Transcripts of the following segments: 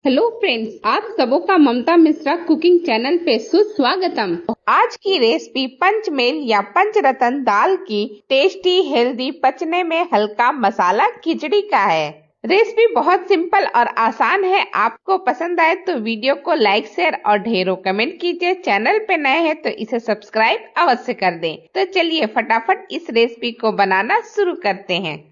Hello friends, आप सबों का ममता मिश्रा कुकिंग चैनल पे सुस्वागतम। आज की रेसिपी पंचमेल या पंचरत्न दाल की टेस्टी, हेल्दी, पचने में हल्का मसाला खिचड़ी का है। रेसिपी बहुत सिंपल और आसान है। आपको पसंद आए तो वीडियो को लाइक, शेयर और ढेरों कमेंट कीजिए। चैनल पे नए हैं तो इसे सब्सक्राइब अवश्य कर दें। तो चलिए फटाफट इस रेसिपी को बनाना शुरू करते हैं।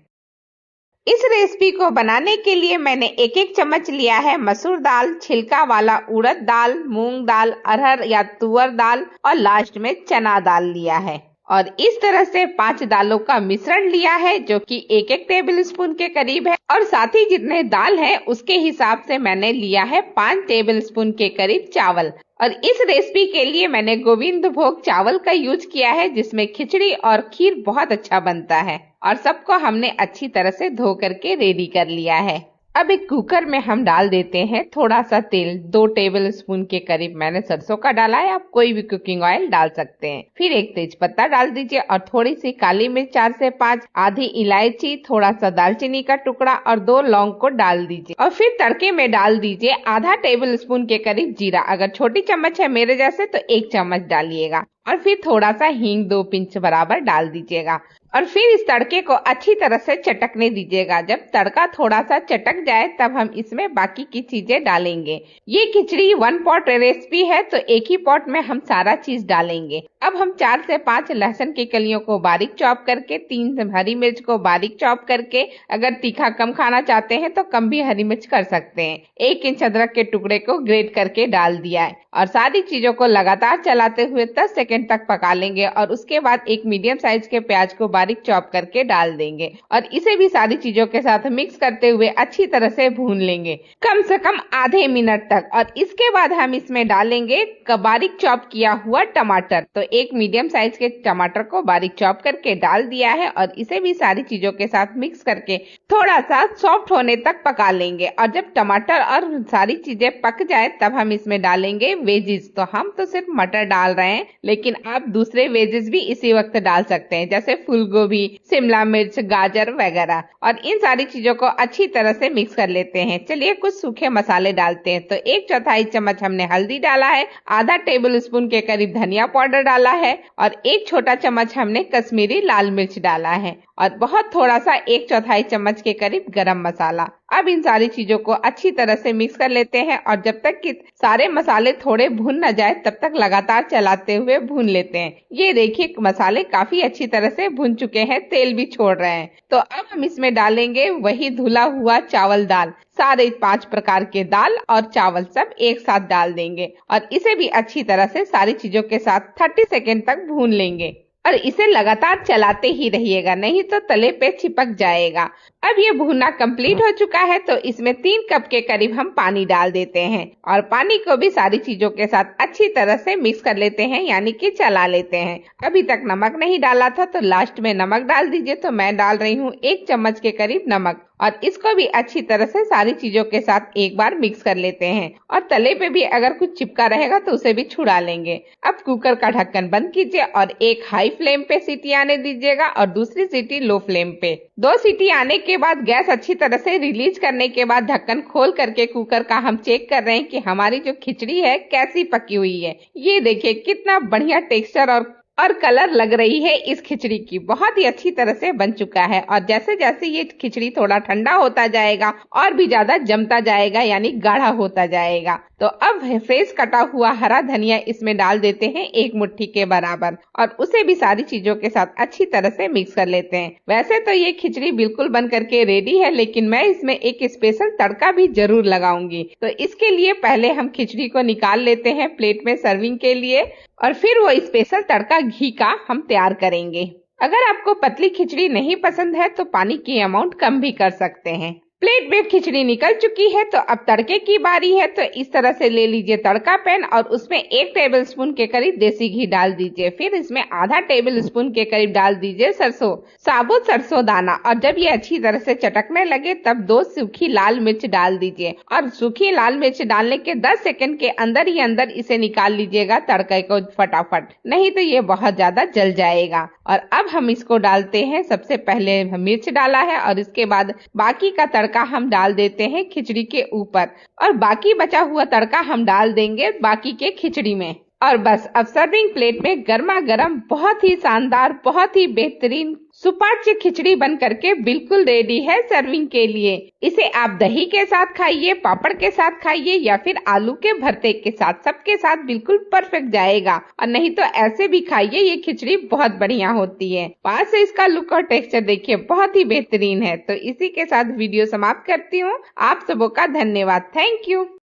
इस रेसिपी को बनाने के लिए मैंने एक एक चम्मच लिया है मसूर दाल, छिलका वाला उड़द दाल, मूंग दाल, अरहर या तुअर दाल और लास्ट में चना दाल लिया है। और इस तरह से 5 दालों का मिश्रण लिया है जो कि एक एक टेबल स्पून के करीब है। और साथ ही जितने दाल है उसके हिसाब से मैंने लिया है 5 टेबल स्पून के करीब चावल। और इस रेसिपी के लिए मैंने गोविंद भोग चावल का यूज किया है जिसमें खिचड़ी और खीर बहुत अच्छा बनता है। और सबको हमने अच्छी तरह से धो करके रेडी कर लिया है। अब एक कुकर में हम डाल देते हैं थोड़ा सा तेल। 2 टेबल स्पून के करीब मैंने सरसों का डाला है। आप कोई भी कुकिंग ऑयल डाल सकते हैं। फिर एक तेज पत्ता डाल दीजिए और थोड़ी सी काली मिर्च 4 से 5, आधी इलायची, थोड़ा सा दालचीनी का टुकड़ा और 2 लौंग को डाल दीजिए। और फिर तड़के में डाल दीजिए आधा टेबल स्पून के करीब जीरा। अगर छोटी चम्मच है मेरे जैसे तो 1 चम्मच डालिएगा। और फिर थोड़ा सा हींग 2 पिंच बराबर डाल दीजिएगा। और फिर इस तड़के को अच्छी तरह से चटकने दीजिएगा। जब तड़का थोड़ा सा चटक जाए तब हम इसमें बाकी की चीजें डालेंगे। ये खिचड़ी 1 पॉट रेसिपी है तो एक ही पॉट में हम सारा चीज डालेंगे। अब हम 4 से 5 लहसुन की कलियों को बारीक चॉप करके, 3 हरी मिर्च को बारीक चॉप करके, अगर तीखा कम खाना चाहते हैं तो कम भी हरी मिर्च कर सकते हैं, 1 इंच अदरक के टुकड़े को ग्रेट करके डाल दिया है। और सारी चीजों को लगातार चलाते हुए 10 सेकंड तक पका लेंगे। और उसके बाद एक मीडियम साइज के प्याज को बारीक चॉप करके डाल देंगे और इसे भी सारी चीजों के साथ मिक्स करते हुए अच्छी तरह से भून लेंगे कम से कम आधे मिनट तक। और इसके बाद हम इसमें डालेंगे बारीक चॉप किया हुआ टमाटर। तो एक मीडियम साइज के टमाटर को बारीक चॉप करके डाल दिया है और इसे भी सारी चीजों के साथ मिक्स करके थोड़ा सा सॉफ्ट होने तक पका लेंगे। और जब टमाटर और सारी चीजें पक जाए तब हम इसमें डालेंगे वेजिस। तो हम तो सिर्फ मटर डाल रहे हैं, लेकिन आप दूसरे वेजिस भी इसी वक्त डाल सकते हैं, जैसे फूल गोभी, शिमला मिर्च, गाजर वगैरह। और इन सारी चीजों को अच्छी तरह से मिक्स कर लेते हैं। चलिए कुछ सूखे मसाले डालते हैं। तो 1/4 चम्मच हमने हल्दी डाला है, आधा टेबल स्पून के करीब धनिया पाउडर डाला है और 1 छोटा चम्मच हमने कश्मीरी लाल मिर्च डाला है और बहुत थोड़ा सा 1/4 चम्मच के करीब गरम मसाला। अब इन सारी चीजों को अच्छी तरह से मिक्स कर लेते हैं और जब तक कि सारे मसाले थोड़े भून न जाए तब तक लगातार चलाते हुए भून लेते हैं। ये देखिए मसाले काफी अच्छी तरह से भून चुके हैं, तेल भी छोड़ रहे हैं। तो अब हम इसमें डालेंगे वही धुला हुआ चावल दाल। सारे 5 प्रकार के दाल और चावल सब एक साथ डाल देंगे और इसे भी अच्छी तरह से सारी चीजों के साथ 30 सेकेंड तक भून लेंगे। और इसे लगातार चलाते ही रहिएगा, नहीं तो तले पे चिपक जाएगा। अब ये भुना कंप्लीट हो चुका है तो इसमें 3 कप के करीब हम पानी डाल देते हैं और पानी को भी सारी चीजों के साथ अच्छी तरह से मिक्स कर लेते हैं, यानी कि चला लेते हैं। अभी तक नमक नहीं डाला था तो लास्ट में नमक डाल दीजिए। तो मैं डाल रही हूँ 1 चम्मच के करीब नमक और इसको भी अच्छी तरह से सारी चीजों के साथ एक बार मिक्स कर लेते हैं। और तले पे भी अगर कुछ चिपका रहेगा तो उसे भी छुड़ा लेंगे। अब कुकर का ढक्कन बंद कीजिए और एक हाई फ्लेम पे सीटी आने दीजिएगा और दूसरी सीटी लो फ्लेम पे। 2 सीटी आने के बाद गैस अच्छी तरह से रिलीज करने के बाद ढक्कन खोल करके कुकर का हम चेक कर रहे हैं कि हमारी जो खिचड़ी है कैसी पकी हुई है। ये देखिए कितना बढ़िया टेक्सचर और कलर लग रही है इस खिचड़ी की। बहुत ही अच्छी तरह से बन चुका है। और जैसे जैसे ये खिचड़ी थोड़ा ठंडा होता जाएगा और भी ज्यादा जमता जाएगा, यानी गाढ़ा होता जाएगा। तो अब फ्रेश कटा हुआ हरा धनिया इसमें डाल देते हैं 1 मुट्ठी के बराबर और उसे भी सारी चीजों के साथ अच्छी तरह से मिक्स कर लेते हैं। वैसे तो ये खिचड़ी बिल्कुल बन करके रेडी है, लेकिन मैं इसमें एक स्पेशल तड़का भी जरूर लगाऊंगी। तो इसके लिए पहले हम खिचड़ी को निकाल लेते हैं प्लेट में सर्विंग के लिए और फिर वो स्पेशल तड़का घी का हम तैयार करेंगे। अगर आपको पतली खिचड़ी नहीं पसंद है तो पानी की अमाउंट कम भी कर सकते हैं। प्लेट में खिचड़ी निकल चुकी है तो अब तड़के की बारी है। तो इस तरह से ले लीजिए तड़का पैन और उसमें 1 टेबल स्पून के करीब देसी घी डाल दीजिए। फिर इसमें आधा टेबल स्पून के करीब डाल दीजिए साबुत सरसों दाना। और जब ये अच्छी तरह से चटकने लगे तब 2 सूखी लाल मिर्च डाल दीजिए और सूखी लाल मिर्च डालने के 10 सेकंड के अंदर ही अंदर इसे निकाल लीजिएगा तड़के को फटाफट, नहीं तो ये बहुत ज्यादा जल जाएगा। और अब हम इसको डालते हैं, सबसे पहले मिर्च डाला है और इसके बाद बाकी का तड़का हम डाल देते हैं खिचड़ी के ऊपर और बाकी बचा हुआ तड़का हम डाल देंगे बाकी के खिचड़ी में। और बस अब सर्विंग प्लेट में गर्मा गर्म बहुत ही शानदार, बहुत ही बेहतरीन सुपाच्य खिचड़ी बन करके बिल्कुल रेडी है सर्विंग के लिए। इसे आप दही के साथ खाइए, पापड़ के साथ खाइए या फिर आलू के भरते के साथ, सबके साथ बिल्कुल परफेक्ट जाएगा। और नहीं तो ऐसे भी खाइए, ये खिचड़ी बहुत बढ़िया होती है। पास से इसका लुक और टेक्सचर देखिए, बहुत ही बेहतरीन है। तो इसी के साथ वीडियो समाप्त करती हूँ। आप सबों का धन्यवाद। Thank you.